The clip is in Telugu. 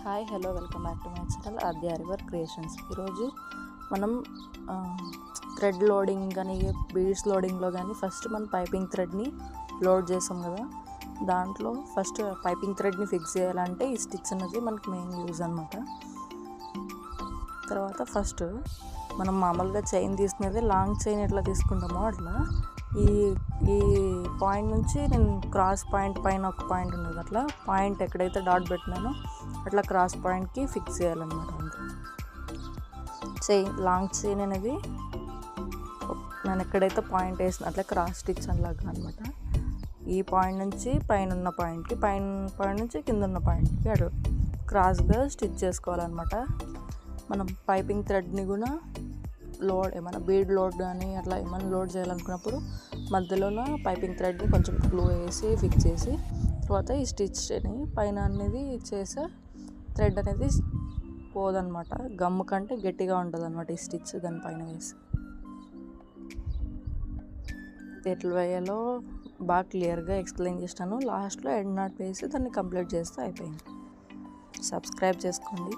Hi hello welcome back to my channel Aadya river creations. ఈరోజు మనం థ్రెడ్ లోడింగ్ కానీ బీడ్స్ లోడింగ్లో కానీ ఫస్ట్ మనం పైపింగ్ థ్రెడ్ని లోడ్ చేసాం కదా, దాంట్లో ఫస్ట్ పైపింగ్ థ్రెడ్ని ఫిక్స్ చేయాలంటే ఈ స్టిచ్ అనేది మనకి మెయిన్ యూజ్ అనమాట. తర్వాత ఫస్ట్ మనం మామూలుగా చైన్ తీసుకునేది లాంగ్ చైన్ ఎట్లా తీసుకుంటామో అట్లా ఈ ఈ పాయింట్ నుంచి నేను క్రాస్ పాయింట్ పైన ఒక పాయింట్ ఉండదు, అట్లా పాయింట్ ఎక్కడైతే డాట్ పెట్టినానో అట్లా క్రాస్ పాయింట్కి ఫిక్స్ చేయాలన్నమాట. అంతే చైన్ లాంగ్ చైన్ అనేది నేను ఎక్కడైతే పాయింట్ వేసిన అట్లా క్రాస్ స్టిచ్ అలాగా అనమాట. ఈ పాయింట్ నుంచి పైన ఉన్న పాయింట్కి, పైన పాయింట్ నుంచి కింద ఉన్న పాయింట్కి అటు క్రాస్గా స్టిచ్ చేసుకోవాలన్నమాట. మనం పైపింగ్ థ్రెడ్ని కూడా లోడ్ ఏమైనా బీడ్ లోడ్ కానీ అట్లా ఏమైనా లోడ్ చేయాలనుకున్నప్పుడు మధ్యలోన పైపింగ్ థ్రెడ్ని కొంచెం గ్లూ వేసి ఫిక్స్ చేసి తర్వాత ఈ స్టిచ్ని పైన అనేది చేసే థ్రెడ్ అనేది పోదన్నమాట. గమ్ము కంటే గట్టిగా ఉంటుంది అనమాట ఈ స్టిచ్ దానిపైన వేసి. ఎట్లా వేయాలో బాగా క్లియర్గా ఎక్స్ప్లెయిన్ చేస్తాను. లాస్ట్లో ఎండ్ నాట్ వేసి దాన్ని కంప్లీట్ చేస్తే అయిపోయింది. సబ్స్క్రైబ్ చేసుకోండి.